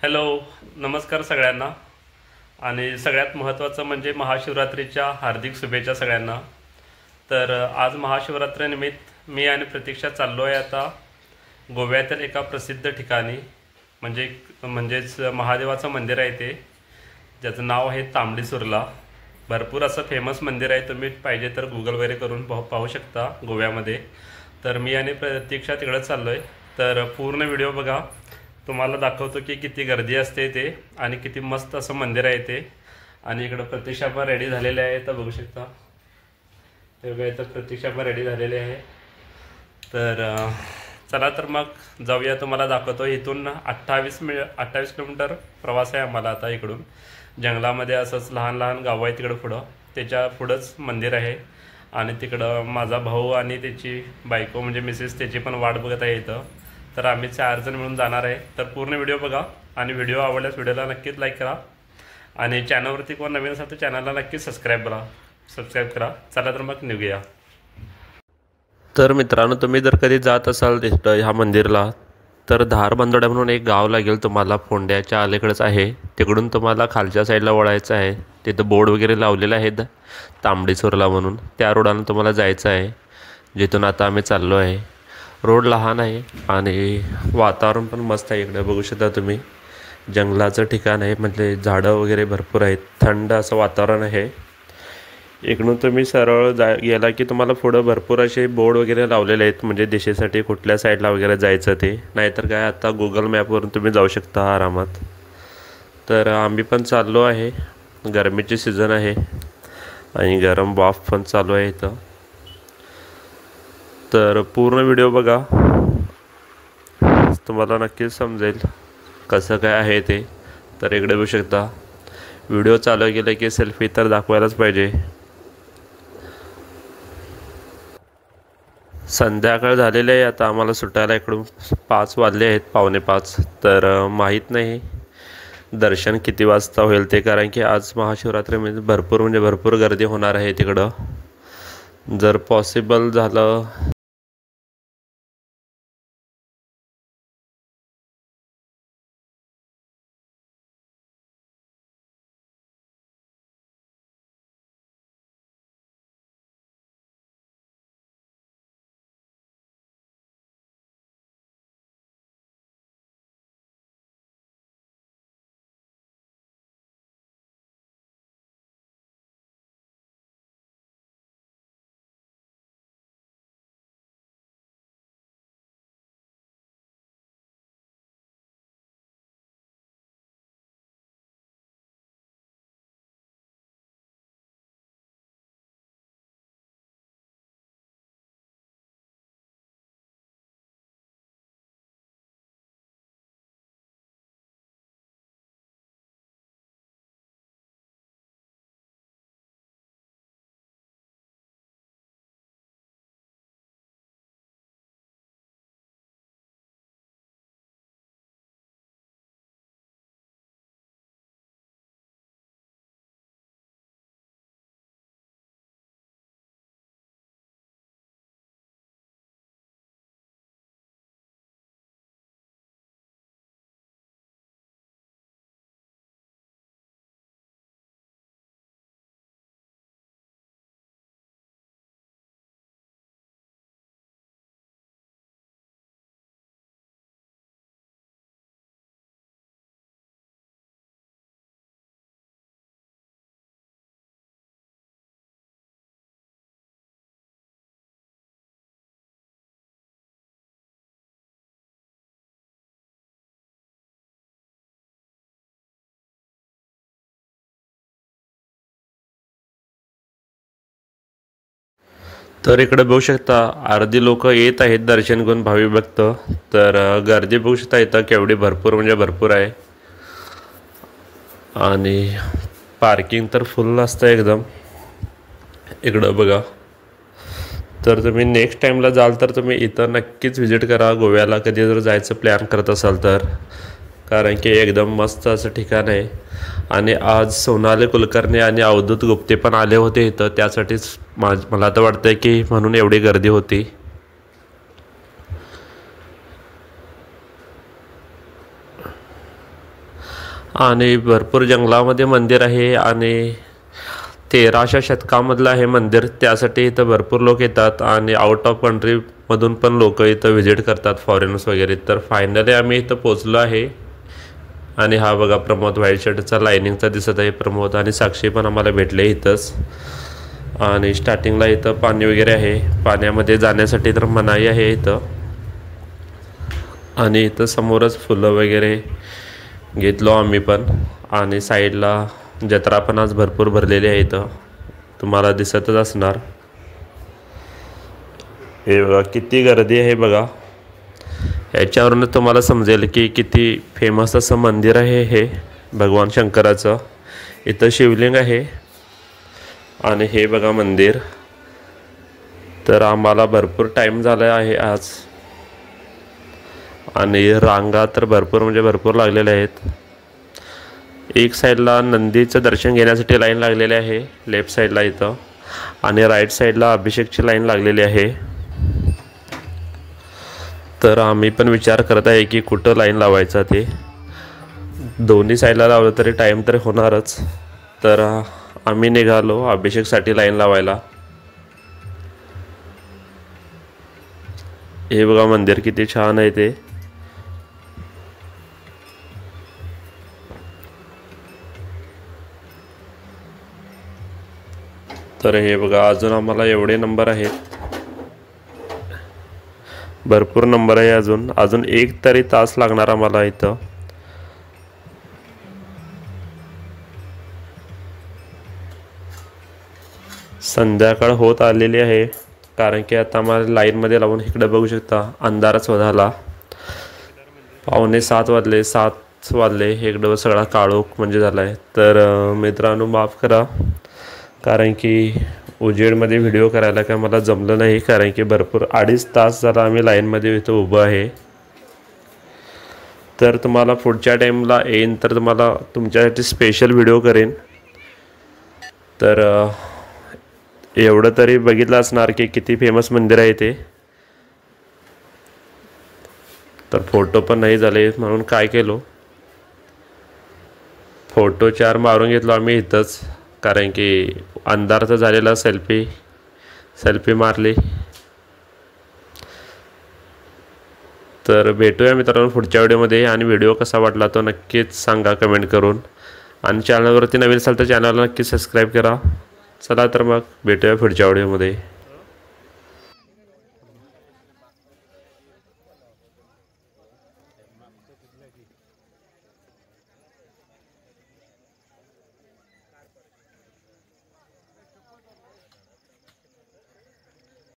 Hello, नमस्कार सगळ्यांना. आणि सगळ्यात महत्त्वाचं म्हणजे महाशिवरात्रीच्या हार्दिक शुभेच्छा सगळ्यांना. तर आज महाशिवरात्रीनिमित्त मी आणि प्रतीक्षा चाललो आहे आता गोव्यातील एका प्रसिद्ध ठिकाणी. म्हणजेच महादेवाचं मंदिर आहे ते, ज्याचं नाव आहे तांबडी सुर्ला. भरपूर असं फेमस मंदिर आहे, तुम्ही पाहिजे तर गुगल वगैरे करून पाहू शकता गोव्यामध्ये. तर मी आणि प्रतीक्षा तिकडे चाललो आहे. तर पूर्ण व्हिडिओ बघा, तुम्हाला दाखवतो की किती गर्दी असते ते आणि किती मस्त असं मंदिर आहे ते. आणि इकडं प्रतीक्षा पण रेडी झालेले आहे, तर बघू शकता. ते बघा, इथं प्रतीक्षा पण रेडी झालेले आहे. तर चला तर मग जाऊया, तुम्हाला दाखवतो. इथून 28 किलोमीटर प्रवास आहे आम्हाला आता इकडून. जंगलामध्ये असंच लहान लहान गावं आहे तिकडं पुढं, त्याच्या पुढंच मंदिर आहे. आणि तिकडं माझा भाऊ आणि त्याची बायको म्हणजे मिसेस त्याची पण वाट बघत आहे इथं. तर आम्ही 4 जण मिळून जाणार आहे. तर पूर्ण व्हिडिओ बघा आणि व्हिडिओ आवडल्यास व्हिडिओला नक्कीच लाईक करा. आणि चॅनलवरती कोण नवीन असेल तर चॅनलला नक्कीच सबस्क्राईब करा. चला तर मग निघूया. तर मित्रांनो, तुम्ही जर कधी जात असाल तिथं ह्या मंदिरला, तर धारबांदोड्या म्हणून एक गाव लागेल तुम्हाला, फोंड्याच्या अलीकडेच आहे. तिकडून तुम्हाला खालच्या साईडला वळायचं आहे. तिथं बोर्ड वगैरे लावलेले आहेत तांबडी सुर्ला म्हणून. त्या रोडानं तुम्हाला जायचं आहे, जिथून आता आम्ही चाललो आहे. रोड लहान आहे आणि वातावरण पण मस्त आहे. इकडे बघू शकता तुम्ही, जंगलाचं ठिकाण आहे, म्हणजे झाडं वगैरे भरपूर आहेत. थंड असं वातावरण आहे. इकडून तुम्ही सरळ गेला की तुम्हाला पुढं भरपूर असे बोर्ड वगैरे लावलेले आहेत, म्हणजे दिशेसाठी कुठल्या साईडला वगैरे जायचं ते. नाहीतर काय, आता गुगल मॅपवरून तुम्ही जाऊ शकता आरामात. तर आम्ही पण चाललो आहे. गरमीची सीझन आहे आणि गरम वाफ पण चालू आहे इथं. तर पूर्ण व्हिडिओ बघा, तुम्हाला नक्कीच समजेल कसं काय आहे ते. तर इकडे बघू शकता, व्हिडिओ चालू केलं की सेल्फी तर दाखवायलाच पाहिजे. संध्याकाळ झालेली आहे आता, आम्हाला सुटायला इकडून 5 वाजले आहेत, 4:45. तर माहीत नाही दर्शन किती वाजता होईल ते, कारण की आज महाशिवरात्रीमध्ये भरपूर गर्दी होणार आहे तिकडं. जर पॉसिबल झालं तर इकडे बघू शकता, अर्धी लोक येत आहेत दर्शन घेऊन, भावी भक्त. तर गर्दी बघू शकता इथं केवढी भरपूर आहे. आणि पार्किंग तर फुल असतं एकदम. इकडं बघा, तर तुम्ही नेक्स्ट टाईमला जाल तर तुम्ही इथं नक्कीच व्हिजिट करा गोव्याला, कधी जर जायचं प्लॅन करत असाल तर. कारण की एकदम मस्त असं ठिकाण आहे. आणि आज सोनाली कुलकर्णी आणि अवधूत गुप्ते पण आले होते इथं, त्यासाठीच मला तर वाटतं की म्हणून एवढी गर्दी होती. आणि भरपूर जंगलामध्ये मंदिर आहे आणि 13व्या शतकामधलं आहे मंदिर. त्यासाठी इथं भरपूर लोक येतात आणि आउट ऑफ कंट्रीमधून पण लोक इथं व्हिजिट करतात, फॉरेनर्स वगैरे. तर फायनली आम्ही इथं पोचलो आहे. आणि हा बघा प्रमोद व्हाईट शर्टचा लाईनिंगचा दिसत आहे. प्रमोद आणि साक्षी पण आम्हाला भेटले इथंच. आणि स्टार्टिंगला इथं पाणी वगैरे आहे. पाण्यामध्ये जाण्यासाठी तर मनाई आहे इथं. आणि इथं समोरच फुलं वगैरे घेतलो आम्ही पण. आणि साईडला जत्रा पण आज भरपूर भरलेली आहे इथं, तुम्हाला दिसतच असणार. हे बघा किती गर्दी आहे बघा. याच्यावरून तुम्हाला समजेल की किती फेमस असं मंदिर आहे हे भगवान शंकराचं. इथं शिवलिंग आहे आणि हे बघा मंदिर. तर आम्हाला भरपूर टाईम झाला आहे आज आणि रांगा तर भरपूर म्हणजे भरपूर लागलेल्या आहेत. एक साईडला नंदीचं दर्शन घेण्यासाठी लाईन लागलेली आहे लेफ्ट साईडला इथं, आणि राईट साईडला अभिषेकची लाईन लागलेली आहे. तर आम्ही पण विचार करत आहे की कुठं लाईन लावायचं ते. दोन्ही साईडला लावलं तरी टाईम तर होणारच. तर आम्ही निघालो अभिषेकसाठी लाईन लावायला. हे बघा मंदिर किती छान आहे ते. तर हे बघा अजून आम्हाला एवढे नंबर आहेत, भरपूर नंबर आहे. अजून एक तरी तास लागणार आम्हाला इथं. संध्याकाळ होत आलेली आहे, कारण की आता आम्हाला लाईनमध्ये लावून इकडे बघू शकता अंधारच झाला. 6:45 वाजले, 7 वाजले. इकडं सगळा काळोख म्हणजे झाला आहे. तर मित्रांनो माफ करा, कारण की उजेडमध्ये व्हिडिओ करायला काय मला जमलं नाही, कारण की भरपूर 2.5 तास झाला आम्ही लाईनमध्ये इथं उभं आहे. तर तुम्हाला पुढच्या टाईमला येईन तर तुम्हाला तुमच्यासाठी स्पेशल व्हिडिओ करेन. तर एवढं तरी बघितलं असणार की किती फेमस मंदिर आहे ते. तर फोटो पण नाही झाले म्हणून काय केलो, फोटो 4 मारून घेतलो आम्ही इथंच, कारण की अंधार तर झालेला. सेल्फी मारली. तर भेटूया मित्रांनो पुढच्या व्हिडिओमध्ये. आणि व्हिडिओ कसा वाटला तो नक्कीच सांगा कमेंट करून. आणि चॅनलवरती नवीन असाल तर चॅनलला नक्की सबस्क्राईब करा. चला तर मग भेटूया पुढच्या व्हिडिओमध्ये.